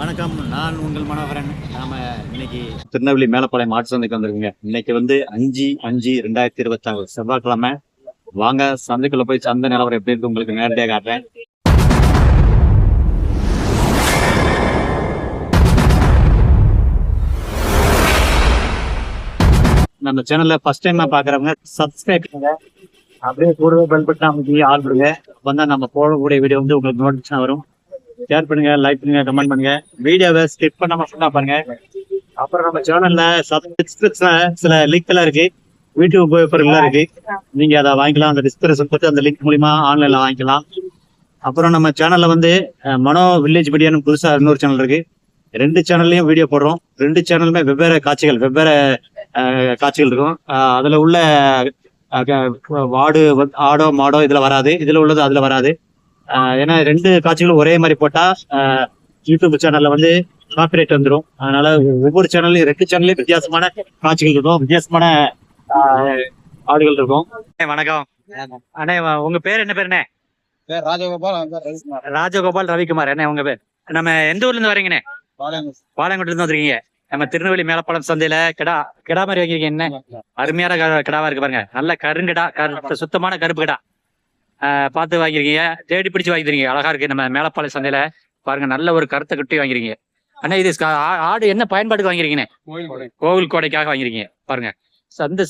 வணக்கம், நான் உங்கள் மனோகரன். நாம இன்னைக்கு திருநெல்வேலி மேலப்பாளையம் மாட்டு சந்தைக்கு வந்திருக்கோங்க. இன்னைக்கு 5/5/2026 செவ்வாய்க்கிழமை. வாங்க சந்தைக்குள்ள போய் சந்தை நிலவரம் எப்படி இருக்கு உங்களுக்கு நேரடியாக காட்டுறேன். நம்ம சேனல்ல ஃபர்ஸ்ட் டைமா பாக்குறவங்க சப்ஸ்கிரைப் பண்ணுங்க, அப்படியே கூடவே பெல் பட்டன் அமைக்கி ஆள் கொடுங்க. வந்தா நம்ம போடக்கூடிய வீடியோ உங்களுக்கு நோட்டிஃபிகேஷன் வரும். ஷேர் பண்ணுங்க, லைக் பண்ணுங்க, கமெண்ட் பண்ணுங்க. வீடியோவை ஸ்கிப் பண்ணாம ஃபுல்லா பாருங்க. அப்புறம் நம்ம சேனல்ல சில லிங்க் எல்லாம் இருக்கு, வீட்டு உபயோகப்பொருள் இருக்கு. நீங்க அதை வாங்கிக்கலாம். அந்த டிஸ்கிரிப்ஷன் போட்டு அந்த லிங்க் மூலியமா ஆன்லைன்ல வாங்கிக்கலாம். அப்புறம் நம்ம சேனல்ல மனோ வில்லேஜ் மீடியான்னு புதுசா இன்னொரு சேனல் இருக்கு. 2 சேனல்லையும் வீடியோ போடுறோம். 2 சேனலுமே வெவ்வேறு காட்சிகள் இருக்கும். அதுல உள்ள ஆடோ மாடோ இதுல வராது, இதுல உள்ளது அதுல வராது. ஏன்னா 2 காட்சிகளும் ஒரே மாதிரி போட்டா யூடியூப் சேனல்ல காப்பிரைட் வந்துடும். அதனால ஒவ்வொரு சேனல்லையும் 2 சேனல்லையும் வித்தியாசமான காட்சிகள் இருக்கும், வித்தியாசமான ஆடுகள் இருக்கும். வணக்கம் அண்ணே, உங்க பேர் என்ன பேருண்ணே? ராஜகோபால் ரவிக்குமார். என்ன உங்க பேர்? நம்ம எந்த ஊர்ல இருந்து வரீங்கண்ணே? பாளையங்கோட்டில இருந்து வந்துருக்கீங்க. நம்ம திருநெல்வேலி மேலப்பாளையம் சந்தையில கிடா மாதிரி வாங்கிருக்கீங்க. என்ன அருமையான கிடாவா இருக்கு பாருங்க. நல்ல கருங்கிடா, சுத்தமான கருப்பு கிடா பார்த்து வாங்கிருக்கீங்க. தேடி பிடிச்சு வாங்கிருக்கீங்க. அழகா இருக்கு. நம்ம மேலப்பாளையம் சந்தையில பாருங்க, நல்ல ஒரு கருத்தை கட்டி வாங்கிருக்கீங்க. அண்ணா, இது ஆடு என்ன பயன்பாட்டுக்கு வாங்கிருக்கீங்க? கோவில் கோடைக்காக வாங்கிருக்கீங்க. பாருங்க,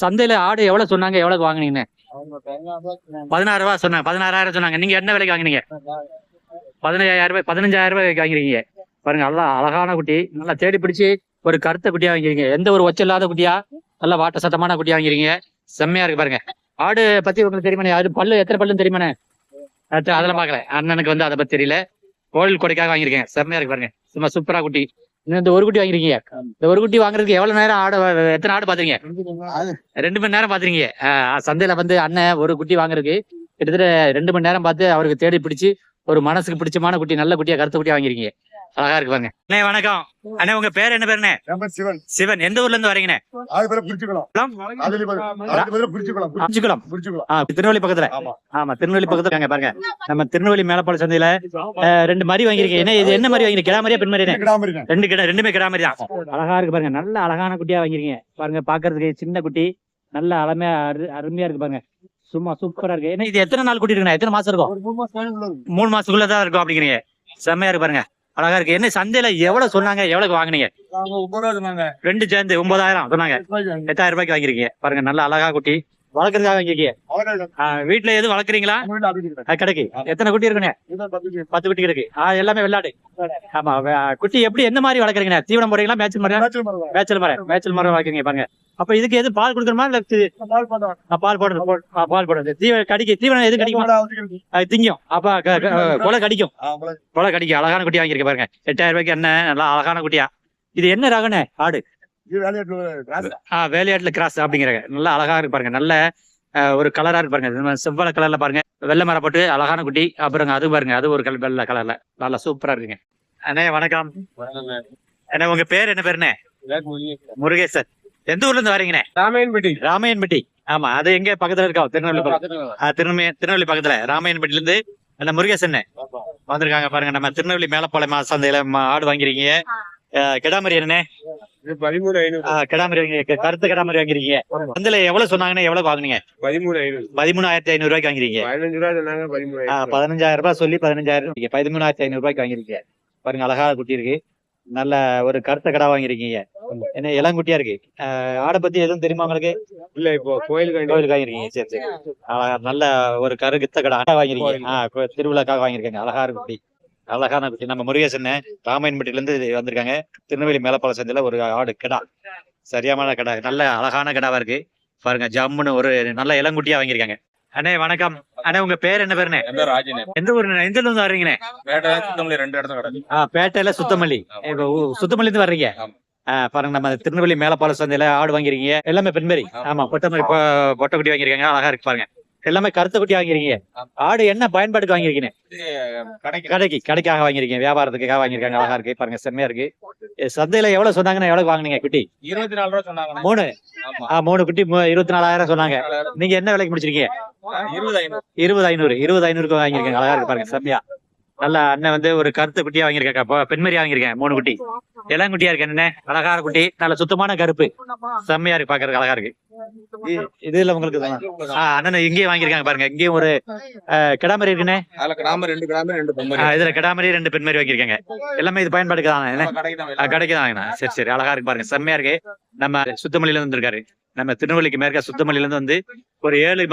சந்தையில ஆடு எவ்வளவு சொன்னாங்க, எவ்வளவு வாங்கினீங்க? 16 ரூபா சொன்னாங்க. 16,000 சொன்னாங்க. நீங்க என்ன விலைக்கு வாங்கினீங்க? 15,000 ரூபாய் 15,000 ரூபாய்க்கு வாங்கிருக்கீங்க. பாருங்க, நல்லா அழகான குட்டி, நல்லா தேடி பிடிச்சு ஒரு கருத்தை குட்டியா வாங்கிருக்கீங்க. எந்த ஒரு ஒச்ச இல்லாத குட்டியா, நல்லா வாட்ட சத்தமான குட்டியா வாங்கிருக்கீங்க. செம்மையா இருக்கு பாருங்க. ஆடு பத்தி உங்களுக்கு தெரியுமாண்ணே? அது பல்லு எத்தனை பல்லுன்னு தெரியுமாண்ணே? அதெல்லாம் பாக்கல. அண்ணனுக்கு அதை பத்தி தெரியல. கோவில் கொடைக்காக வாங்கிருக்கேன். செம்மையா இருக்கு பாருங்க, சும்மா சூப்பரா குட்டி. இந்த ஒரு குட்டி வாங்கிருக்கீங்க. இந்த ஒரு குட்டி வாங்குறதுக்கு எவ்வளவு நேரம் எத்தனை ஆடு பாத்துறீங்க? 2 மணி நேரம் பாத்துறீங்க. சந்தையில அண்ணன் ஒரு குட்டி வாங்குறதுக்கு கிட்டத்தட்ட 2 மணி நேரம் பார்த்து அவருக்கு தேடி பிடிச்சு ஒரு மனசுக்கு பிடிச்சமான குட்டி, நல்ல குட்டியா, கருத்து குட்டியா வாங்கிருக்கீங்க. அழகா இருக்கு பாருங்க. அண்ணே வணக்கம். அண்ணே, உங்க பேர் என்ன பேருண்ணே? சிவன். எந்த ஊர்ல இருந்து வரீங்கண்ணே? திருநெல்வேலி பக்கத்துல. ஆமா, திருநெல்வேலி பக்கத்துல பாருங்க. நம்ம திருநெல்வேலி மேலப்பாளையம் சந்தையில 2 மாதிரி வாங்கிருக்கீங்க. என்ன இது, என்ன மாதிரி வாங்கிருக்கீங்க? கிடா மாதிரியா, பெண் மாதிரியா? 2 கிடா, 2மே கிடா மாதிரி தான். அழகா இருக்கு பாருங்க. நல்ல அழகான குட்டியா வாங்கிருக்கீங்க. பாருங்க, பாக்குறதுக்கு சின்ன குட்டி, நல்ல அருமையா இருக்கு பாருங்க. சும்மா சூப்பரா இருக்கு. ஏன்னா இது எத்தனை நாள் குட்டி இருக்குண்ணா? எத்தனை மாசம் இருக்கும்? 3 மாசத்துக்குள்ளதான் இருக்கும் அப்படிங்கிறீங்க. செம்மையா இருக்கு பாருங்க, அழகா இருக்கு. என்ன சந்தையில எவ்வளவு சொன்னாங்க, எவ்வளவு வாங்கினீங்க? 2 சேர்ந்து 9,000 சொன்னாங்க. 8,000 ரூபாய்க்கு வாங்கிருக்கீங்க. பாருங்க, நல்ல அழகா குட்டி. வளர்க்கறதுக்காக வாங்கிருக்கீங்க. வீட்டுல எதுவும் வளர்க்குறீங்களா? கிடைக்கு. எத்தனை குட்டி இருக்குண்ணே? 10 குட்டி இருக்கு. எல்லாமே வெள்ளாடு. ஆமா, குட்டி எப்படி, எந்த மாதிரி வளர்க்குறீங்க? தீவனம் போறீங்களா? மேய்ச்சல் மேய்ச்சல் மரம் வளர்க்குறீங்க. பாருங்க, அப்ப இதுக்கு எது பால் கொடுக்கணுமா? இல்ல பால் போடுறது. தீவனம் எது கிடைக்கும்? அது திங்கும். அப்ப கொலை கடிக்கும். அழகான குட்டி வாங்கிருக்க பாருங்க. 8,000 ரூபாய்க்கு. என்ன நல்லா அழகான குட்டியா. இது என்ன ரகனே ஆடு? வேலையாட்டுல கிராஸ் அப்படிங்கிறாங்க. நல்லா அழகா இருக்கு பாருங்க. நல்ல ஒரு கலரா இருக்கு பாருங்க. செவ்வள கலர்ல பாருங்க, வெள்ளை மரம் போட்டு அழகான குட்டி. அப்புறம் அது பாருங்க, அது ஒரு வெள்ளை கலர்ல நல்லா சூப்பரா இருக்குங்க. அண்ணே வணக்கம். அண்ணே, உங்க பேர் என்ன பேருண்ணே? முருகேசன். எந்த ஊர்ல இருந்து வரீங்கண்ணே? ராமையன்பட்டி. ஆமா, அது எங்க பக்கத்துல இருக்கா? திருநெல்வேலி பக்கத்துல ராமையன்பட்டில இருந்து அந்த முருகேசன் வந்திருக்காங்க பாருங்க. நம்ம திருநெல்வேலி மேலப்பாளையம் சந்தையில ஆடு வாங்கிருக்கீங்க. கிடாமரி என்னண்ணே? 13,500 கிடாமரி. கருத்து கிடாமரி வாங்கிருக்கீங்க. சந்தையில எவ்வளவு சொன்னாங்கன்னு, எவ்வளவு வாங்கினீங்க? 13,500 ரூபாய்க்கு வாங்கிருக்கீங்க. 15,000 ரூபாய் சொல்லி 15,000 13,500 ரூபாய்க்கு வாங்கிருக்கீங்க. பாருங்க, அழகா குட்டி இருக்கு. நல்ல ஒரு கருத்த கடா வாங்கிருக்கீங்க. என்ன இளங்குட்டியா இருக்கு. ஆடை பத்தி எதுவும் தெரியுமா உங்களுக்கு? இல்ல, இப்போ கோயிலுக்கு வாங்கிருக்கீங்க. சரி சரி. நல்ல ஒரு கருத்த கடா வாங்கிருக்கீங்க. திருவிழாக்காக வாங்கிருக்கீங்க. அழகா இருக்கு குட்டி, அழகான குட்டி. நம்ம முருகேசன் ராமாயண்பட்டில இருந்து வந்திருக்காங்க. திருநெல்வேலி மேலப்பாளையம் சந்தையில ஒரு ஆடு கிடா, சரியான கடா, நல்ல அழகான கடாவா இருக்கு பாருங்க. ஜம்முன்னு ஒரு நல்ல இளங்குட்டியா வாங்கிருக்காங்க. அண்ணே வணக்கம். அண்ணே, உங்க பேர் என்ன பேருண்ணே? எந்த ஊர்? எந்த ஊர்ல இருந்து வர்றீங்கண்ணே? பேட்டையில சுத்தமல்லி. சுத்தமல்லி இருந்து வர்றீங்க. பாருங்க, நம்ம திருநெல்வேலி மேலப்பாளையம் சந்தையில ஆடு வாங்கிருக்கீங்க. எல்லாமே பெண்மரி. ஆமா, பொட்டை குட்டி வாங்கிருக்காங்க. அழகா இருக்கு பாருங்க. எல்லாமே கருத்து குட்டி வாங்கிருக்கீங்க. ஆடு என்ன பயன்பாட்டுக்கு வாங்கிருக்கீங்க? கடைக்காக வாங்கிருக்கீங்க, வியாபாரத்துக்காக வாங்கிருக்காங்க. அழகா இருக்கு பாருங்க, செம்மையா இருக்கு. சந்தையில எவ்வளவு சொன்னாங்கன்னு, எவ்வளவு வாங்கினீங்க குட்டி? 24 ரூபா சொன்னாங்க. 3 குட்டி 24,000 சொன்னாங்க. நீங்க என்ன விலைக்கு முடிச்சிருக்கீங்க? 20,500. 20,500 வாங்கிருக்கீங்க. அழகா இருக்கு பாருங்க, செம்மையா. நல்ல அண்ணன் வந்து ஒரு கருத்து குட்டியா வாங்கியிருக்காங்க, பெண்மரியா வாங்கியிருக்கேன் 3 குட்டி. இளங்குட்டியா இருக்கு என்ன, அழகான குட்டி, நல்ல சுத்தமான கருப்பு, செம்மையா இருக்கு, பாக்குறதுக்கு அழகா இருக்கு. இதுல உங்களுக்கு அண்ணன் இங்கேயும் வாங்கியிருக்காங்க பாருங்க. இங்கேயும் ஒரு கிடாமரி இருக்குண்ணே, இதுல கிடாமரி 2 பெண்மரி வாங்கியிருக்காங்க. எல்லாமே இது பயன்பாடுக்கு தான், கடைக்குதான். சரி சரி, அழகா இருக்கு பாருங்க, செம்மையா இருக்கு. நம்ம சுத்தமல்லியில இருந்து வந்திருக்காரு, நம்ம திருநெல்வேலிக்கு மேற்க சுத்தமல்லியில இருந்து வந்து ஒரு 7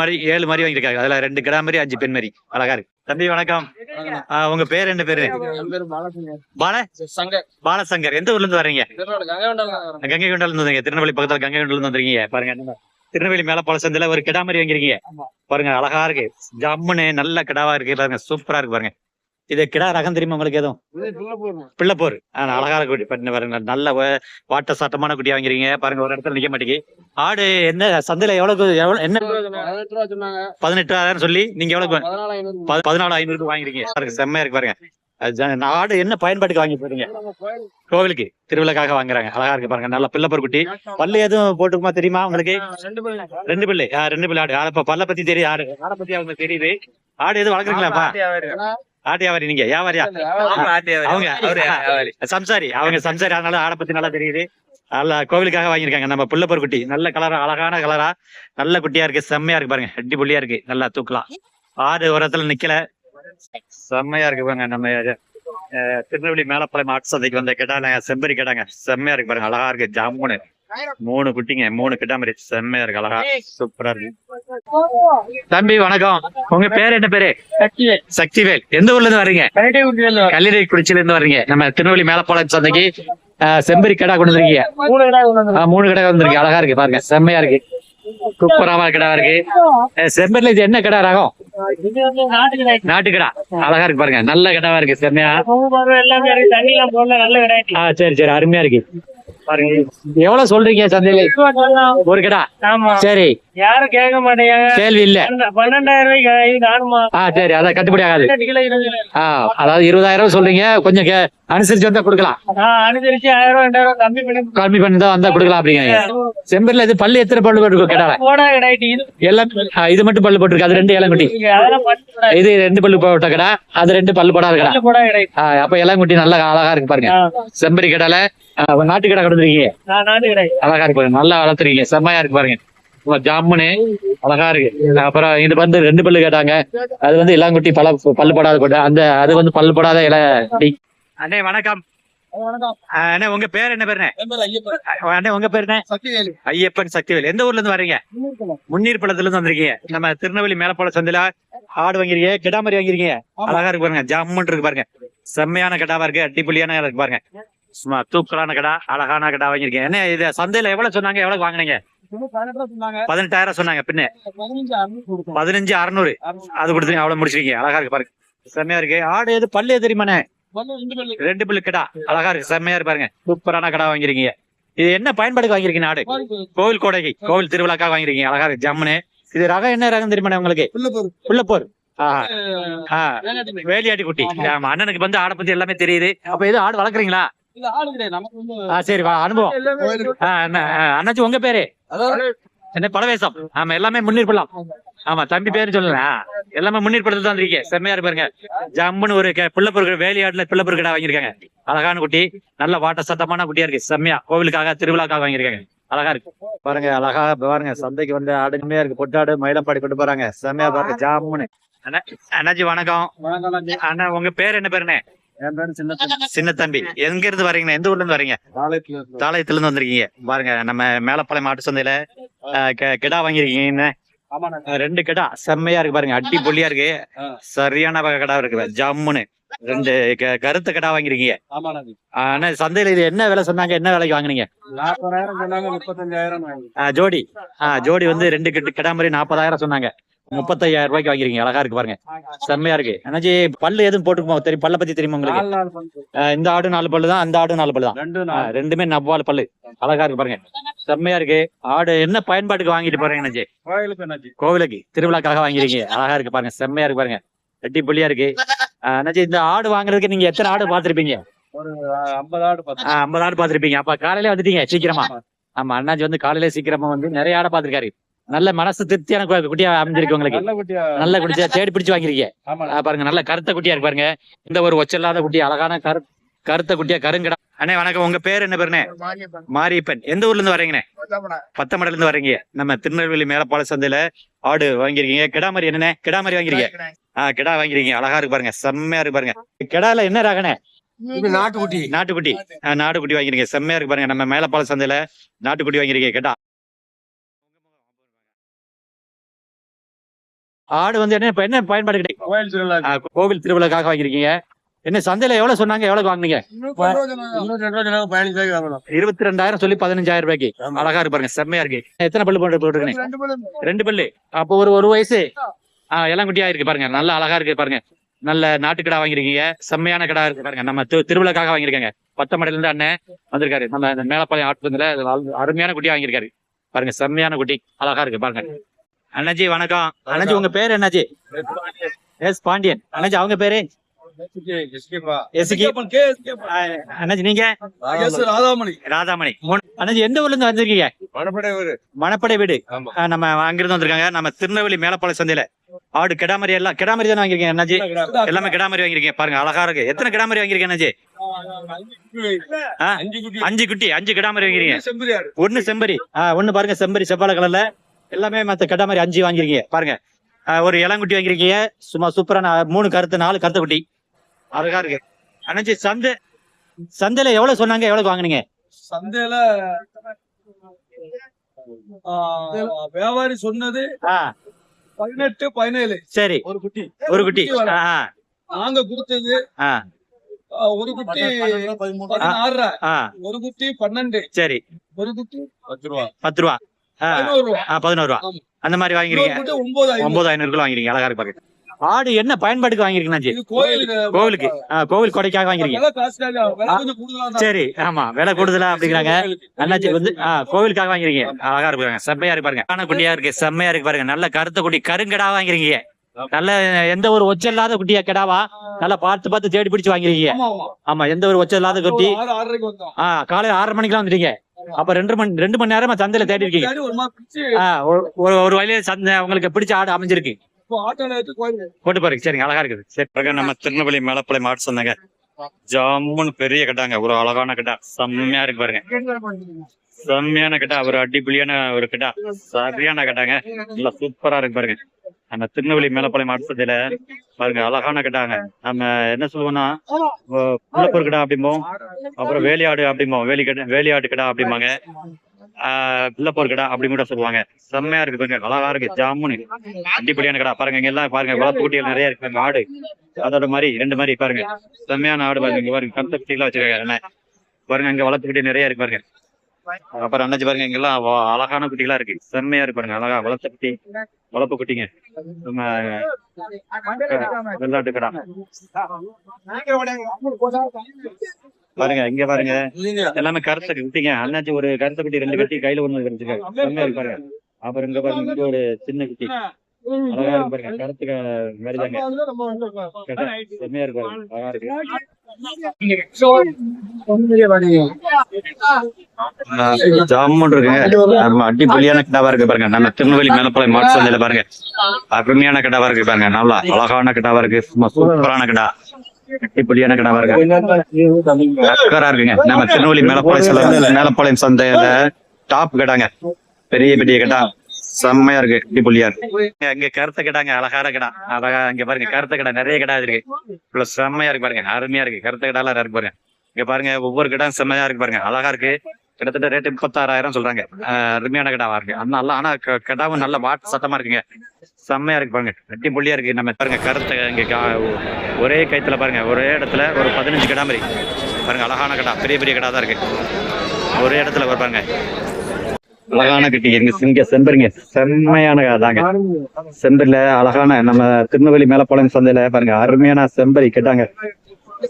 மாதிரி வாங்கியிருக்காங்க. அதுல 2 கிடாமரி 5 பெண்மரி, அழகா இருக்கு. தம்பி வணக்கம், உங்க பேர் என்ன பேரு? பாலசங்கர். எந்த ஊர்ல இருந்து வர்றீங்க? கங்கை கொண்டால இருந்து வந்தீங்க, திருநெல்வேலி பக்கத்துல கங்கை கொண்டால இருந்து வந்துருக்கீங்க. பாருங்க, திருநெல்வேலி மேல பல சந்தையில ஒரு கிடாமரி வாங்கிருக்கீங்க பாருங்க, அழகா இருக்கு, ஜம்முன்னு நல்ல கிடாவா இருக்கு பாருங்க, சூப்பரா இருக்கு பாருங்க. இது கிடா ரகம் தெரியுமா உங்களுக்கு? எதுவும் பிள்ளைப்போர், அழகா இருக்கு பாருங்க, நல்ல வாட்ட சாட்டமான குட்டியா வாங்கிறீங்க பாருங்க, ஒரு இடத்துல நிக்க மாட்டேங்கி. ஆடு என்ன சந்தையில எவ்வளவு என்ன 18,000 சொல்லி நீங்க எவ்வளவு 14,500 வாங்கிருக்கீங்க, செம்மையா இருக்கு பாருங்க. ஆடு என்ன பயன்பாட்டுக்கு வாங்கி போறீங்க? கோவிலுக்கு திருவிழாக்காக வாங்குறாங்க, அழகா இருக்கு பாருங்க, நல்ல பிள்ளைப்போர் குட்டி. பல்லு எதுவும் போட்டுக்குமா தெரியுமா உங்களுக்கு? 2 பல்லு, 2 பல்லு ஆடு. இப்ப பல்ல பத்தி தெரியுது, ஆடை பத்தி அவங்களுக்கு தெரியுது. ஆடு எதுவும் வளர்க்குறீங்களாப்பா? ஆட்டு வியாபாரி, நீங்க வியாபாரியா? அவங்க சம்சாரி, அதனால ஆடை பத்தி நல்லா தெரியுது. நல்ல கோவிலுக்காக வாங்கியிருக்காங்க நம்ம பிள்ளைப்போர் குட்டி, நல்ல கலரா, அழகான கலரா, நல்ல குட்டியா இருக்கு, செம்மையா இருக்கு பாருங்க, அடி புள்ளியா இருக்கு, நல்லா தூக்கலாம். ஆடு ஒரு இடத்துல நிக்கல, செம்மையா இருக்கு பாருங்க. நம்ம திருநெல்வேலி மேலப்பாளையம் ஆட்டு சந்தைக்கு வந்த கிடாங்க, செம்பரி கிடாங்க, செம்மையா இருக்கு பாருங்க, அழகா இருக்கு, ஜம்முன்னு 3 குட்டிங்க, 3 கிடாமரி, செம்மையா இருக்கு, அழகா சூப்பரா இருக்கு. தம்பி வணக்கம், உங்க பேர் என்ன பேரு? சக்திவேல். எந்த ஊர்ல இருந்து வர்றீங்க? கல்லிடைக்குறிச்சியில இருந்து வர்றீங்க. நம்ம திருநெல்வேலி மேலப்பாளையம் சந்தைக்கு செம்பரி கடா கொண்டு வந்திருக்கீங்க, 3 கடை வந்திருக்கீங்க, அழகா இருக்கு பாருங்க, செம்மையா இருக்கு, சூப்பரான கடா இருக்கு. செம்பரில இது என்ன கடா ரகம்? நாட்டுக்கடா, அழகா இருக்கு பாருங்க, நல்ல கடாவா இருக்கு, செம்மையா. சரி சரி, அருமையா இருக்கு பாருங்க. எவ்வளவு சொல்றீங்க சந்தையில ஒரு கடா? சரி, யாரும் கேட்க மாட்டேங்க, கேள்வி இல்ல. 12,000 சரி, அதான் கட்டுப்படி ஆகாது. அதாவது 20,000 சொல்றீங்க, கொஞ்சம் அனுசரிச்சு வந்தா கொடுக்கலாம், அனுசரிச்சு 1,000 2,000 கம்மி பண்ணி தான் வந்தா கொடுக்கலாம் அப்படிங்க. செம்பரில இது பல்லு எத்தனை பல்லு போட்டு கடா? எல்லாம் இது மட்டும் பல்லு போட்டுருக்கு, அது 2 இளங்குட்டி. இது 2 பல்லு போட்ட கடா, அது 2 பல்லு போடாத கடா. அப்ப இளங்குட்டி நல்லா அழகா இருக்கு பாருங்க. செம்பரி கடால நாட்டு கடை கொடுத்துருக்கீங்க, அழகா இருக்கு பாருங்க, நல்லா வளர்த்துருக்கீங்க, செம்மையா இருக்கு பாருங்க, ஜாமுனு அழகா இருக்கு. அப்புறம் இது வந்து 2 பல்லு கேட்டாங்க, அது வந்து இளங்குட்டி பல்லு போடாத போட்டு, அது வந்து பல்லு போடாத அண்ணே வணக்கம். அண்ணே உங்க பேர் என்ன பேருண்ணே? அண்ணே உங்க பேர் என்ன? ஐயப்பன். சக்திவேல். எந்த ஊர்ல இருந்து வர்றீங்க? முன்னீர்பள்ளத்துல இருந்து வந்திருக்கீங்க. நம்ம திருநெல்வேலி மேலப்பாளையம் சந்தையில ஆடு வாங்கிருக்கீங்க, கிடாமரி வாங்கிருக்கீங்க, அழகா இருக்கு பாருங்க, ஜம்முன்னு இருக்கு பாருங்க, செம்மையான கடாவா இருக்கு, அட்டிப்புள்ளியான இருக்கு பாருங்க, சும்மா தூக்கலான கடா, அழகான கடா வாங்கிருக்கேன். என்ன இது சந்தையில எவ்வளவு சொன்னாங்க, எவ்வளவு வாங்கினீங்க? 18,000 சொன்னாங்க, பின்ன 15,600 அது கொடுத்துருங்க, அவ்வளவு முடிச்சிருக்கீங்க, அழகா இருக்கு பாருங்க, செம்மையா இருக்கு. ஆடு எது பல்லு எது தெரியுமாண்ணே? 2 பல்லு கடா, அழகா இருக்கு, செம்மையா இருக்கு பாருங்க, சூப்பரான கடா வாங்கிருக்கீங்க. இது என்ன பயன்பாடுக்கு வாங்கிருக்கீங்க? ஆடு கோவில் கோடைக்கு, கோவில் திருவிழாக்காக வாங்கிருக்கீங்க, அழகா இருக்கு, ஜம்முன்னு. இது ரகம் என்ன ரகம் தெரியுமாண்ணே உங்களுக்கு? பிள்ளைப்போர், வேலியாட்டி குட்டி. அண்ணனுக்கு வந்து ஆடை பத்தி எல்லாமே தெரியுது. அப்ப எது ஆடு வளர்க்குறீங்களா? சரி, அனுபவம். அண்ணாச்சி உங்க பேரு என்ன? பழவேசம். ஆமா, எல்லாமே முன்னீர்பள்ளம். ஆமா, தம்பி பேரு சொல்லுங்க, எல்லாமே முன்னீர்பள்ளத்துல தான் இருக்கீங்க, செம்மையா இருப்பாருங்க, ஜம்முன்னு ஒரு பிள்ளைப்பொருள் வேலியாட்டுல பிள்ளைப்பொருள் கடை வாங்கியிருக்காங்க, அழகான குட்டி, நல்ல வாட்ட சத்தமான குட்டியா இருக்கு, செம்மையா கோவிலுக்காக திருவிழாக்காக வாங்கியிருக்காங்க, அழகா இருக்கு பாருங்க, அழகா பாருங்க. சந்தைக்கு வந்து ஆடுமையா இருக்கு, பொட்டாடு மயிலம்பாடி கொண்டு போறாங்க, செம்மையா பாருங்க, ஜம்முன்னு. அண்ணாச்சி வணக்கம். அண்ணா உங்க பேர் என்ன பேருண்ணே? சின்ன தம்பி. எங்க இருந்து வரீங்க? எந்த ஊர்ல இருந்து வரீங்க? தாளையத்துல இருந்து வந்திருக்கீங்க பாருங்க. நம்ம மேலப்பாளையம் மாட்டு சந்தையில கிடா வாங்கிருக்கீங்க, 2 கிடா, செம்மையா இருக்கு பாருங்க, அட்டி பொல்லியா இருக்கு, சரியான வகை கிடா இருக்கு, ஜம்முன்னு 2 கருத்து கிடா வாங்கிருக்கீங்க. ஆனா சந்தையில இது என்ன விலை சொன்னாங்க, என்ன விலைக்கு வாங்குனீங்க? 35,000 ஜோடி. ஜோடி வந்து 2 கிடா மாதிரி 40,000 சொன்னாங்க, 35,000 ரூபாய்க்கு வாங்கிருக்கீங்க, அழகா இருக்கு பாருங்க, செம்மையா இருக்கு. அண்ணாச்சி பல்லு எதுவும் போட்டுக்குமா தெரியும்? பல்ல பத்தி தெரியுமா உங்களுக்கு? இந்த ஆடு 4 பல்லு தான், அந்த ஆடு 4 பல்லு தான், ரெண்டுமே நவ்வால் பல்லு, அழகா இருக்கு பாருங்க, செம்மையா இருக்கு. ஆடு என்ன பயன்பாட்டுக்கு வாங்கிட்டு போறீங்க அண்ணாச்சி? கோவிலுக்கு திருவிழாக்காக வாங்கிருக்கீங்க, அழகா இருக்கு பாருங்க, செம்மையா இருக்கு பாருங்க, வெட்டி புள்ளியா இருக்கு. அண்ணாச்சி இந்த ஆடு வாங்குறதுக்கு நீங்க எத்தனை ஆடு பாத்திருப்பீங்க? ஒரு 50 ஆடு பாத்திருப்பீங்க. அப்ப காலையில வந்துட்டீங்க சீக்கிரமா? ஆமா, அண்ணாச்சி வந்து காலையில சீக்கிரமா வந்து நிறைய ஆடை பாத்திருக்காரு, நல்ல மனசு திருப்தியான குட்டியா அமைஞ்சிருக்கு உங்களுக்கு. நல்ல குட்டியா தேடி பிடிச்சு வாங்கிருக்கீங்க. பாருங்க நல்ல கருத்த குட்டியா இருக்கு பாருங்க. இந்த ஒரு ஒச்சல்லாத குட்டி, அழகான கருத்த குட்டியா கருங்கடா. அண்ணே வணக்கம். உங்க பேர் என்ன பேருண்ணே? மாரியப்பன். எந்த ஊர்ல இருந்து வரீங்கண்ணே? பத்தமடையில இருந்து வரீங்க. நம்ம திருநெல்வேலி மேலப்பாளைய சந்தையில ஆடு வாங்கிருக்கீங்க. கிடாமரி என்னண்ணே? கிடாமரி வாங்கிருக்கீங்க. கிடா வாங்கிருக்கீங்க. அழகா இருக்கு பாருங்க, செம்மையா இருக்கு பாருங்க. கிடால என்ன ராகண்ணே? நாட்டுக்குட்டி. நாட்டுக்குட்டி வாங்கிருக்கீங்க. செம்மையா இருக்கு பாருங்க. நம்ம மேலப்பாளைய சந்தையில நாட்டுக்குட்டி வாங்கிருக்கீங்க. கிடா ஆடு வந்து என்ன பயன்பாடு கிடைக்கும்? கோவில் திருவிழாக்காக வாங்கிருக்கீங்க. என்ன சந்தையில எவ்வளவு சொன்னாங்க, எவ்வளவு வாங்குனீங்க? 22,000 சொல்லி 15,000 ரூபாய்க்கு. அழகா இருக்கு பாருங்க, செம்மையா இருக்கு. எத்தனை பல்லு போட்டுருக்கீங்க? 2 பல்லு. அப்போ ஒரு வயசு இளங்குட்டியா இருக்கு பாருங்க. நல்லா அழகா இருக்கு பாருங்க. நல்ல நாட்டுக்கடா வாங்கிருக்கீங்க. செம்மையான கடா இருக்கு பாருங்க. நம்ம திருவிழாக்காக வாங்கிருக்காங்க. பத்தமடையில இருந்து அண்ணன் வந்திருக்காரு. நம்ம மேலப்பாளையம் ஆட்டுல அருமையான குட்டியா வாங்கிருக்காரு பாருங்க. செம்மையான குட்டி, அழகா இருக்கு பாருங்க. அண்ணாஜி வணக்கம். அண்ணாஜி உங்க பேரு என்னாச்சு? எஸ் பாண்டியன். அண்ணாஜி அவங்க பேரு? அண்ணாஜி நீங்க? ராதாமணி. அண்ணாஜி எந்த ஊர்ல இருந்து வந்திருக்கீங்க? மணப்படை வீடு. நம்ம அங்கிருந்து வந்திருக்காங்க. நம்ம திருநெல்வேலி மேலப்பாளைய சந்தையில ஆடு கிடாமரி எல்லாம் கிடாமரி தானே வாங்கிருக்கீங்க அண்ணாஜி? எல்லாமே கிடாமரி வாங்கிருக்கீங்க பாருங்க, அழகா இருக்கு. எத்தனை கிடாமரி வாங்கிருக்கீங்க அண்ணாஜி? 5 குட்டி. 5 கிடாமரி வாங்கிருக்கீங்க. 1 செம்பரி. 1 பாருங்க செம்பரி செவ்வாழை கலர்ல. எல்லாமே மத்த கிடாமரி 5 வாங்கிருக்கீங்க பாருங்க. ஒரு இளங்குட்டி வாங்கிருக்கீங்க. சும்மா சூப்பரான 3 கருத்து 4 கருத்த குட்டி, அழகா இருக்கு. அண்ணாச்சி சந்தையில எவ்வளவு சொன்னாங்க, எவ்வளவு வாங்குனீங்க? சந்தையில வியாபாரி சொன்னது 18, 17. சரி, ஒரு குட்டி. நாங்க கொடுத்தது ஒரு குட்டி 16, ஒரு குட்டி 12. சரி, ஒரு குட்டி 10 ரூபா, 11 ரூபா அந்த மாதிரி வாங்கிருக்கீங்க. 9,500 வாங்கிருக்கீங்க. அழகா இருக்கு பாருங்க. ஆடு என்ன பயன்பாட்டுக்கு வாங்கிருக்கீங்க? கோவிலுக்கு. கோவில் கொடைக்காக வாங்கிருக்கீங்க. சரி, ஆமா விலை கூடுதலா அப்படிங்கிறாங்க. அண்ணாச்சி வந்து கோவிலுக்காக வாங்கிருக்கீங்க. அழகா இருக்கு, செம்மையா இருக்கு பாருங்க. ஆன குட்டியா இருக்கு, செம்மையா இருக்கு பாருங்க. நல்ல கருத்த குட்டி கருங்கடா வாங்கிருக்கீங்க. நல்ல எந்த ஒரு ஒச்ச இல்லாத குட்டியா கிடாவா நல்லா பார்த்து தேடி பிடிச்சு வாங்கிருக்கீங்க. ஆமா, எந்த ஒரு ஒச்ச இல்லாத குட்டி. காலையில 6:30 மணிக்கெல்லாம் வந்துட்டீங்க. அப்ப 2 மணி நேரமா சந்தையில தேடி இருக்கீங்க. ஒரு வழியில சந்தை உங்களுக்கு பிடிச்ச ஆடு அமைஞ்சிருக்கு. போட்டு பாருங்க. சரிங்க, அழகா இருக்குது. சரி, நம்ம திருநெல்வேலி மேலப்பாளையம் மாட்டு சொன்னாங்க. ஜம்முன்னு பெரிய கட்டாங்க, ஒரு அழகான கட்டா, செம்மையா இருக்கு பாருங்க. செம்மையான கட்டா, ஒரு அடிப்பொலியான ஒரு கட்டா, சரியான கட்டாங்க. நல்லா சூப்பரா இருக்கு பாருங்க. நம்ம திருநெல்வேலி மேலப்பாளையம் மாட்டு சந்தையில பாருங்க, அழகான கட்டாங்க. நம்ம என்ன சொல்லுவோம்னா புள்ளப்பூர் கடா அப்படிம்போம், அப்புறம் வேலியாடு அப்படிம்போம், வேலியாடு கடா அப்படிம்பாங்க, பிள்ளைப்போர் கடா அப்படி கூட சொல்லுவாங்க. செம்மையா இருக்கு பாருங்க, அழகா இருக்கு, ஜாமுன்னு அடிப்படியான கடா பாருங்க. இங்க எல்லாம் பாருங்க வளர்ப்பு குட்டிகள் நிறைய இருக்கு. ஆடு அதோட மாதிரி 2 மாதிரி பாருங்க, செம்மையான ஆடு பாருங்க. இங்க பாருங்க கருத்த குட்டி எல்லாம் வச்சிருக்காங்க பாருங்க. இங்க வளர்ப்பு குட்டி நிறைய இருக்கு பாருங்க. அப்புறம் அண்ணாச்சி பாருங்க, இங்க எல்லாம் அழகான குட்டிகளா இருக்கு, செம்மையா இருக்கு பாருங்க. அழகா வளர்த்த குட்டி, வளர்ப்பு குட்டிங்க. நம்ம வெள்ளாட்டு கடா பாருங்க. இங்க பாருங்க எல்லாமே கருத்த குட்டிங்க. அண்ணாச்சி ஒரு கருத்த குட்டி 2 கட்டி கையில 1 வச்சிருக்காரு, செம்மையா இருக்கு பாருங்க. அப்புறம் இங்க பாருங்க இங்க ஒரு சின்ன குட்டி, அழகா இருக்கு பாருங்க. கருத்துக்கு மாதிரிதாங்க, செம்மையா இருக்கு பாருங்க, அழகா இருக்கு. ஜாமுன் இருக்குங்க. நம்ம அடிப்பொலியான கிடாவா இருக்கு பாருங்க. நம்ம திருநெல்வேலி மேலப்பாளையம் மாட்டு சந்தையில பாருங்க, அருமையான கிடாவா இருக்கு பாருங்க. நல்லா அழகான கிடாவா இருக்கு, சூப்பரான கிடா, அடிப்பொலியான கிடாவா இருக்கு, அக்கறா இருக்குங்க. நம்ம திருநெல்வேலி மேலப்பாளையம் சந்தையில டாப் கிடாங்க, பெரிய பெரிய கிடா, செம்மையா இருக்கு, அடிப்பொலியா இருக்கு. இங்க கருத்த கிடாங்க, அழகான கிடா, அழகா இங்க பாருங்க கருத்த கிடா நிறைய கிடா இருக்கு, செம்மையா இருக்கு பாருங்க, அருமையா இருக்கு. கருத்த கிடா எல்லாம் இருக்கு பாருங்க. இங்க பாருங்க ஒவ்வொரு கிடாம் செம்மையா இருக்கு பாருங்க, அழகா இருக்கு. கிட்டத்தட்ட ரேட்டு 36,000 சொல்றாங்க. அருமையான கிடாவா இருக்கு. ஆனா கிடாவும் நல்ல வாட்டு சத்தமா இருக்குங்க, செம்மையா இருக்கு பாருங்க, அடிப்பொலியா இருக்கு. நம்ம பாருங்க கருத்த இங்க ஒரே கைத்துல பாருங்க, ஒரே இடத்துல ஒரு 15 கிடா மாதிரி பாருங்க, அழகான கிடா, பெரிய பெரிய கிடா தான் இருக்கு. ஒரே இடத்துல பாருங்க அழகான கட்டி. இங்க செம்பருங்க, செம்மையான தாங்க. செம்பரில அழகான நம்ம திருநெல்வேலி மேலப்பாளையம் சந்தையில பாருங்க, அருமையான செம்பரி கேட்டாங்க,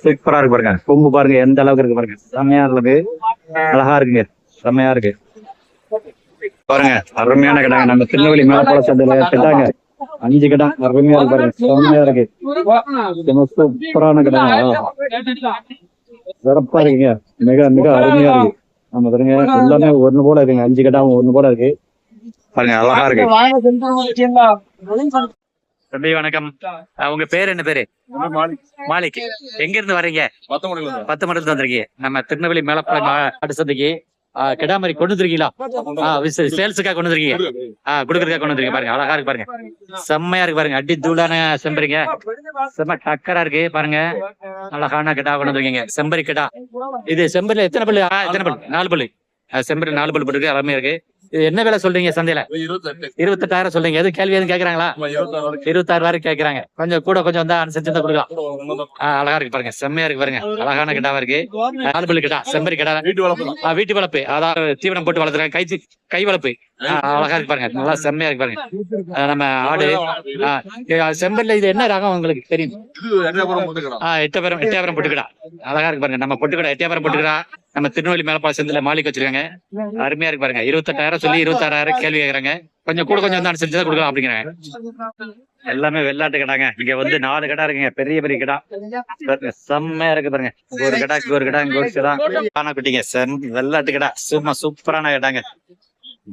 சூப்பரா இருக்கு பாருங்க. கொம்பு பாருங்க எந்த அளவுக்கு இருக்கு பாருங்க, செம்மையா இருக்கு, அழகா இருக்குங்க, செம்மையா இருக்கு பாருங்க. அருமையான கிடாங்க நம்ம திருநெல்வேலி மேலப்பாளையம் சந்தையில கேட்டாங்க. 5 கிடா அருமையா இருக்கு பாருங்க, செம்மையா இருக்கு, சூப்பரான கிடாங்க, சிறப்பா இருக்குங்க, மிக மிக அருமையா இருக்கு. நம்ம பாருங்க எல்லாமே 1 போல இருக்குங்க, 5 கிடாவும் 1 போல இருக்கு, பாருங்க அழகா இருக்கு. தம்பி வணக்கம். உங்க பேர் என்ன பேரு? மாலிக். எங்க இருந்து வர்றீங்க? 10 மணில வந்திருக்கீங்க. நம்ம திருநெல்வேலி மேலப்பாளையம் மாட்டு சந்தைக்கு கிடா மாதிரி கொண்டு வந்துருக்கீங்களா? சேல்ஸுக்காக கொண்டு வந்துருக்கீங்க. குடுக்கறதுக்காக கொண்டு வந்துருக்கீங்க. பாருங்க அழகா இருக்கு பாருங்க. செம்மையா இருக்கு பாருங்க. அடி தூளான செம்பரிங்க. செம்ம டக்கரா இருக்கு பாருங்க. அழகான கிடா கொண்டு வந்துருக்கீங்க. செம்பரி கிடா. இது செம்பரில எத்தனை பல்லு? எத்தனை பல்லு? 4 பல்லு. செம்பரி 4 பல்லு போட்டுருக்கு. அருமையா இருக்கு. இது என்ன விலை சொல்றீங்க சந்தையில? 28,000 சொல்றீங்க. எதுவும் கேள்வி எதுவும் கேக்குறாங்களா? 26 வரைக்கும் கேக்குறாங்க. கொஞ்சம் கூட கொஞ்சம் வந்தா அனுசரிச்சு தான் கொடுக்கலாம். அழகா இருக்கு பாருங்க. செம்மையா இருக்கு பாருங்க. அழகான கிடாவா இருக்கு. 4 பல்லு கிடா. செம்பரி கிடா. வீட்டு வளர்ப்பு. அதாவது தீவனம் போட்டு வளர்த்துறாங்க. கை வளர்ப்பு. அழகா இருக்கு பாருங்க. நல்லா செம்மையா இருக்கு பாருங்க. நம்ம ஆடு செம்பரில இது என்ன ரகம் உங்களுக்கு தெரியும்? எட்டயபுரம் பொட்டுக்கடா. அழகா இருக்கு பாருங்க. நம்ம பொட்டுக்கடா எட்டயபுரம் பொட்டுக்கடா. நம்ம திருநெல்வேலி மேலப்பாளையம் சந்தையில மாலிக் வச்சிருக்காங்க. அருமையா இருக்கு பாருங்க. 28,000 சொல்லி 26,000 கேள்வி கேக்குறாங்க. கொஞ்சம் கூட கொஞ்சம் வந்து அனுசரிச்சு தான் கொடுக்கலாம் அப்படிங்கிறாங்க. எல்லாமே வெள்ளாட்டு கடாங்க. இங்க வந்து 4 கடா இருக்குங்க. பெரிய பெரிய கடா செம்மையா இருக்கு பாருங்க. ஒரு கடா ஒரு கடா இங்க ஒரு கடா ஆனா குட்டிங்க. வெள்ளாட்டு கடா சும்மா சூப்பரான கடாங்க.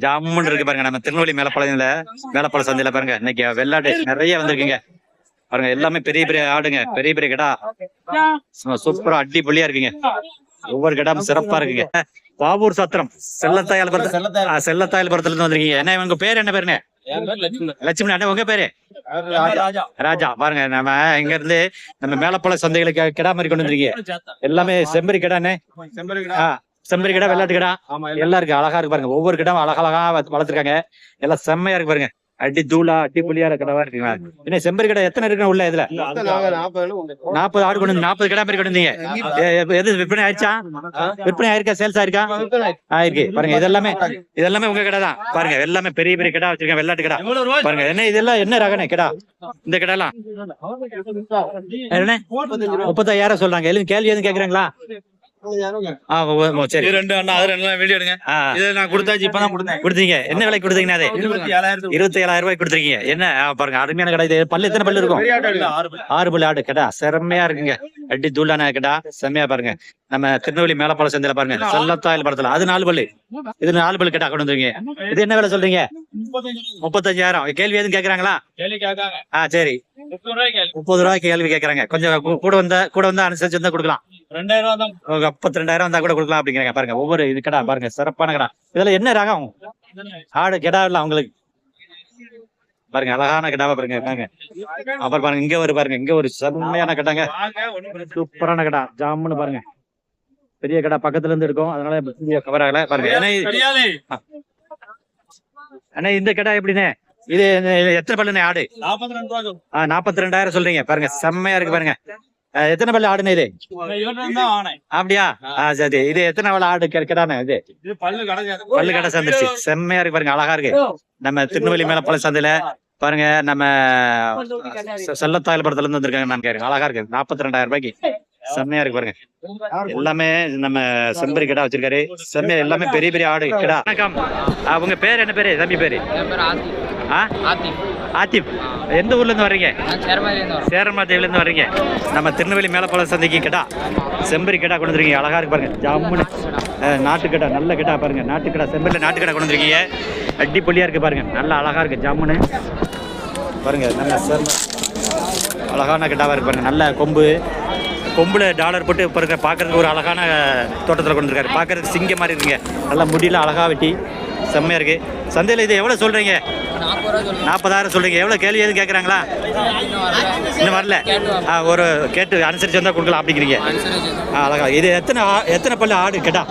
ஜாமுன்னு இருக்கு பாருங்க. நம்ம திருநெல்வேலி மேலப்பாளையம் சந்தையில பாருங்க. இன்னைக்கு வெள்ளாட்டு நிறைய வந்திருக்குங்க பாருங்க. எல்லாமே பெரிய பெரிய ஆடுங்க. பெரிய பெரிய கடா சூப்பரா அடி பொலியா இருக்குங்க. ஒவ்வொரு கடாமும் சிறப்பா இருக்குங்க. பாவூர் சத்திரம் செல்லத்தாயல்புரத்துல இருந்து வந்திருக்கீங்க. என்ன உங்க பேர் என்ன பேருங்க? லட்சுமி. அண்ணா உங்க பேரு? ராஜா. பாருங்க நம்ம இங்க இருந்து நம்ம மேலப்பாளையம் சந்தைகளுக்கு கிடா மாதிரி கொண்டு வந்திருக்கீங்க. எல்லாமே செம்பரி கிடானே. செம்பரி கடை வெள்ளாட்டு கடை எல்லாம் இருக்கு. அழகா இருக்கு பாருங்க. ஒவ்வொரு கிடாவும் அழகழகா வளர்த்துருக்காங்க. எல்லாம் செம்மையா இருக்கு பாருங்க. அடி தூளா அடி புள்ளியா கடவா இருக்குங்க. என்ன செம்பரி கடை எத்தனை இருக்கு உள்ள? இதுல 40 ஆடு கொண்டு 40 கடை மாதிரி கொண்டு வந்தீங்க. எது விற்பனை ஆயிடுச்சா? விற்பனை ஆயிருக்கா? சேல்ஸ் ஆயிருக்கா? ஆயிருக்கு பாருங்க. இதெல்லாமே உங்க கடை தான் பாருங்க. எல்லாமே பெரிய பெரிய கடை வச்சிருக்கேன். வெள்ளாட்டு கடை பாருங்க. என்ன இதெல்லாம் என்ன ரகனே கடா? இந்த கடை எல்லாம் 35,000 சொல்றாங்க. எதுவும் கேள்வி எதுவும் கேக்குறாங்களா? சரி. 2 அண்ணா அது 2 வீடியோ எடுங்க. இத நான் கொடுத்தாச்சு. இப்பதான் கொடுத்தீங்க. என்ன விலை கொடுத்தீங்க? அது 27,000 ரூபாய் கொடுத்துருக்கீங்க. என்ன பாருங்க அருமையான கடை. இது பல்லு எத்தனை பல்லு இருக்கும்? 6 பல்லு ஆடு கடா. செம்மையா இருக்குங்க. அடி தூளான கடா செம்மையா பாருங்க. நம்ம திருநெல்வேலி மேலப்பாளையம் சந்தையில பாருங்க. செல்லத்தாயில் படத்துல அது 4 பல்லு. இது 4 பல்லு கடா கொண்டு வந்துருக்கீங்க. இது என்ன விலை சொல்றீங்க? 35,000. கேள்வி எதுவும் கேக்குறாங்களா? சரி. 30 ரூபாய்க்கு கேள்வி கேக்குறாங்க. கொஞ்சம் கூட வந்தா அனுசரிச்சு வந்தா கொடுக்கலாம். 32,000 வந்தா கூட கொடுக்கலாம் அப்படிங்கிறாங்க. பாருங்க ஒவ்வொரு இது கடா பாருங்க. சிறப்பான கடா. இதெல்லாம் என்ன ரகம் ஆடு கடா இல்ல அவங்களுக்கு? பாருங்க அழகான கடாவா பாருங்க. அப்புறம் பாருங்க இங்க ஒரு பாருங்க. இங்க ஒரு செம்மையான கடாங்க. சூப்பரான கடா. ஜாமுன்னு பாருங்க. பெரிய கடா பக்கத்துல இருந்து இருக்கும். அதனால கவர் ஆகல பாருங்க. அண்ணா இந்த கடா எப்படின்னு? இது எத்தனை பல்லுண்ணே ஆடு? 42,000 சொல்றீங்க. பாருங்க செம்மையா இருக்கு பாருங்க. எத்தனை பல்லு ஆடுனே இது? அப்படியா? சரி. இது எத்தனை பல்லு ஆடு கிடானே? இது பல்லு கடை சேர்ந்துருச்சு. செம்மையா இருக்கு பாருங்க. அழகா இருக்கு. நம்ம திருநெல்வேலி மேலப்பாளையம் சந்தையில பாருங்க. நம்ம செல்லத்தாயில் படத்துல இருந்து வந்திருக்காங்க. நான் கேருங்க. அழகா இருக்கு. 42,000 ரூபாய்க்கு செம்மையா இருக்கு பாருங்க. எல்லாமே நம்ம செம்பரி கடா வச்சிருக்காரு. செம்மையா எல்லாமே பெரிய பெரிய ஆடு கடா. வணக்கம். உங்க பேர் என்ன பேரு? தம்பி பேரு? ஆத்திப். எந்த ஊர்ல இருந்து வர்றீங்க? சேரமாதேவில இருந்து வர்றீங்க. நம்ம திருநெல்வேலி மேலப்பாளையம் சந்தைக்கு கடா செம்பரி கடா கொண்டு வந்துருக்கீங்க. அழகா இருக்கு பாருங்க. ஜாமுன்னு நாட்டு கடா. நல்ல கடா பாருங்க. நாட்டு கடா. செம்பரில நாட்டு கடா கொண்டு வந்துருக்கீங்க. அடி பொலியா இருக்கு பாருங்க. நல்லா அழகா இருக்கு. ஜாமுன்னு பாருங்க. நல்ல அழகான கடாவா இருக்கு பாருங்க. நல்ல கொம்புல டாலர் போட்டு பாருங்க. பாக்குறதுக்கு ஒரு அழகான தோட்டத்தில் கொண்டு இருக்காரு. பாக்குறதுக்கு சிங்க மாதிரி இருக்குங்க. நல்லா முடியல அழகா வெட்டி செம்மையா இருக்கு. சந்தையில இது எவ்வளவு சொல்றீங்க? 40,000 சொல்றீங்க. எவ்வளவு கேள்வி எதுவும் கேக்குறாங்களா? இன்னும் வரல. ஒரு கேட்டு அனுசரிச்சு வந்தா கொடுக்கலாம் அப்படிங்கிறீங்க. அழகா. இது எத்தனை பல்லு ஆடு கேட்டா?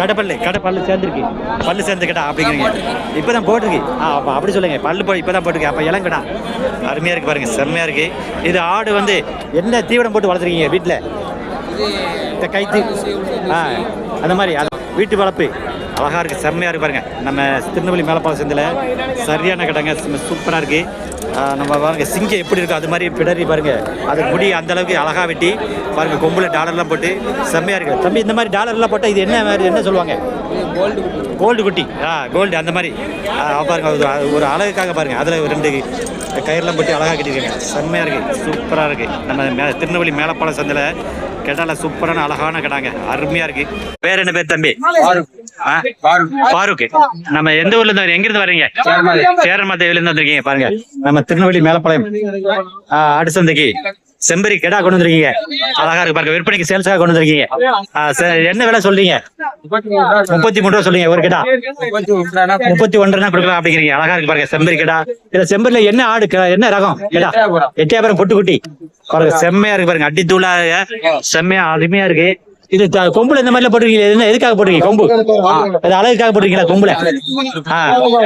கடப்பல்லு சேர்ந்துருக்கு. பல்லு சேர்ந்து கேட்டா அப்படிங்கிறீங்க. இப்பதான் போட்டிருக்கு. அப்படி சொல்லுங்க. பல்லு இப்பதான் போட்டிருக்கு. அப்ப இளம் கடா அருமையா இருக்கு பாருங்க. செம்மையா இருக்கு. இது ஆடு வந்து என்ன தீவனம் போட்டு வளர்த்துருக்கீங்க வீட்டுல? கைத்து அந்த மாதிரி வீட்டு வளர்ப்பு. அழகா இருக்கு. செம்மையா இருக்கு பாருங்க. நம்ம திருநெல்வேலி மேலப்பாளையம் சந்தையில சரியான கடைங்க. சூப்பரா இருக்கு. நம்ம பாருங்க சிங்கம் எப்படி இருக்கும் அது மாதிரி பிடரி பாருங்க, அது முடி அந்த அளவுக்கு அழகா வெட்டி பாருங்க, கொம்புல டாலர்லாம் போட்டு செம்மையா இருக்கு. தம்பி இந்த மாதிரி டாலர்லாம் போட்டால் இது என்ன மாதிரி என்ன சொல்லுவாங்க? கோல்டு குட்டி. கோல்டு அந்த மாதிரி பாருங்க, ஒரு அழகுக்காக பாருங்க, அதில் 2 கயிறுலாம் போட்டு அழகாக கட்டியிருக்காங்க. செம்மையாக இருக்குது, சூப்பராக இருக்குது. நம்ம திருநெல்வேலி மேலப்பாளையம் சந்தையில் கெடால சூப்பரான அழகான கெடாங்க, அருமையாக இருக்குது. பேர் என்ன பேர் தம்பி? ஃபாரூக். நம்ம எந்த ஊர்ல இருந்து எங்கிருந்து வரீங்க? சேரமாதேவில இருந்து வந்திருக்கீங்க. பாருங்க நம்ம திருநெல்வேலி மேலப்பாளையம் ஆடு சந்தைக்கு செம்பரி கெடா கொண்டு வந்திருக்கீங்க. அழகா இருக்கு பாருங்க, விற்பனைக்கு சேல்ஸாக கொண்டு வந்திருக்கீங்க. என்ன விலை சொல்றீங்க? 33 ரூபா சொல்றீங்க ஒரு கெடா. 31 கொடுக்கலாம் அப்படிங்கிறீங்க. அழகா இருக்கு பாருங்க செம்பரி கெடா. இதுல செம்பரில என்ன ஆடு, என்ன ரகம் கெடா? எட்டயபுரம் பொட்டு குட்டி பாருங்க, செம்மையா இருக்கு பாருங்க, அடி தூளா செம்மையா அருமையா இருக்கு. இது கொம்புல இந்த மாதிரிலாம் போட்டுருக்கீங்க, எதுக்காக போட்டுருக்கீங்க? கொம்பு அது அழகுக்காக போட்டுருக்கீங்களா கொம்புல?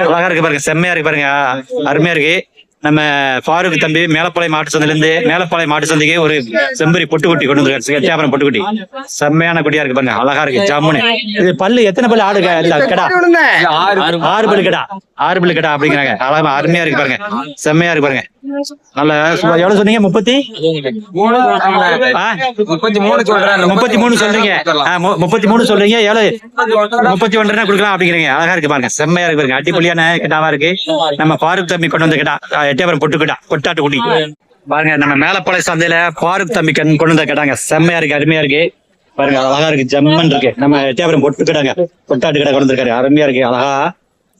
அழகா இருக்கு பாருங்க, செம்மையா இருக்கு பாருங்க, அருமையா இருக்கு. நம்ம ஃபாரூக் தம்பி மேலப்பாளையம் மாட்டு சந்தையில இருந்து மேலப்பாளையம் மாட்டு சந்தைக்கு ஒரு செம்பரி பொட்டு குட்டி கொண்டு வந்துருக்காரு. எட்டயபுரம் பொட்டு குட்டி செம்மையான குட்டியா இருக்கு பாருங்க, அழகா இருக்கு ஜம்முன்னு. இது பல்லு எத்தனை பல்லு ஆடு கடா? 6 பல்லு கடா. 6 பல்லு கடா அப்படிங்கிறாங்க. அழகா அருமையா இருக்கு பாருங்க, செம்மையா இருக்கு பாருங்க. நல்ல எவ்வளவு சொன்னீங்க? 33 சொல்றீங்க. 33 சொல்றீங்க. எவ்வளவு? 31 கொடுக்கலாம் அப்படிங்கிறீங்க. அழகா இருக்கு பாருங்க, செம்மையா இருக்கு பாருங்க, அடிப்பொலியான கிடாவா இருக்கு. நம்ம ஃபாரூக் தம்பி கொண்டு வந்த கிடா, எட்டயபுரம் பொட்டு கிடா, கொட்டாட்டு குட்டி பாருங்க. நம்ம மேலப்பாளையம் சந்தையில ஃபாரூக் தம்பி கொண்டு வந்த கிடாங்க, செம்மையா இருக்கு, அருமையா இருக்கு பாருங்க, அழகா இருக்கு, ஜம்மன் இருக்கு. நம்ம எட்டயபுரம் பொட்டு கிடாங்க, கொட்டாட்டு கிடா கொண்டு வந்திருக்காரு, அருமையா இருக்கு, அழகா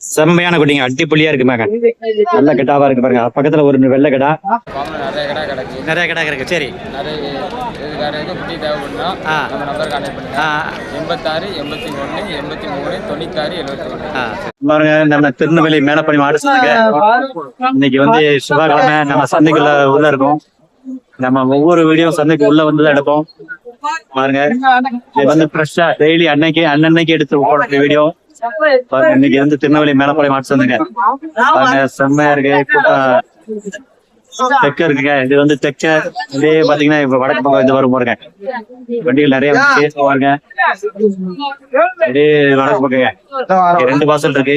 செம்மையான குட்டிங்க, அடிப்பொலியா இருக்கு பாருங்க, நல்ல கிடாவா இருக்கு பாருங்க. பக்கத்துல ஒரு வெள்ளை கிடா, நிறைய கிடா இருக்கு. சரி, குட்டி தேவைப்படுனா நம்ம நம்பர் கான்டாக்ட் பண்ணுங்க. 86 81 83 96 71. பாருங்க நம்ம திருநெல்வேலி மேலப்பாளையம் ஆடு சந்தைங்க. இன்னைக்கு வந்து செவ்வாய்க்கிழமை, நம்ம சந்தைக்குள்ள உள்ள இருக்கோம். நம்ம ஒவ்வொரு வீடியோ சந்தைக்கு உள்ள வந்து தான் எடுப்போம். பாருங்க இது வந்து ஃப்ரெஷ்ஷா டெய்லி அன்னன்னைக்கு எடுத்து போடுற வீடியோ. பாருங்க இன்னைக்கு வந்து திருநெல்வேலி மேலப்பாளையம் ஆடு சந்தைங்க. பாருங்க செம்மையா இருக்கு, தெக்க இருக்குங்க. இது வந்து தெக்க இதே பாத்தீங்கன்னா இப்ப வடக்கு பக்கம் இது வரும் பாருங்க, வண்டிகள் நிறைய பாருங்க, இதே வடக்கு பக்கங்க 2 வாசல் இருக்கு.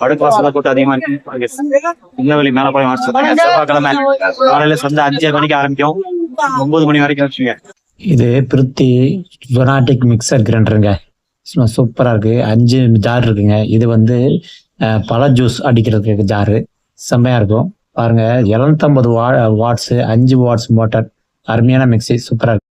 வடக்கு வாசல் கூட்டம் அதிகமா இருக்கு. திருநெல்வேலி மேலப்பாளையம் ஆடு சந்தை செவ்வாய்க்கிழமை காலையில சந்தை 5 மணிக்கு ஆரம்பிக்கும், 9 மணி வரைக்கும் வச்சுங்க. இது பிருத்தி ஜொனாட்டிக் மிக்சர் கிரைண்டருங்க, சூப்பரா இருக்கு. 5 ஜார் இருக்குங்க. இது வந்து பழ ஜூஸ் அடிக்கிறதுக்கு ஜாரு, செம்மையா இருக்கும் பாருங்க. 750 வாட்ஸ் 5 வாட்ஸ் மோட்டார், அருமையான மிக்சி, சூப்பரா இருக்கு.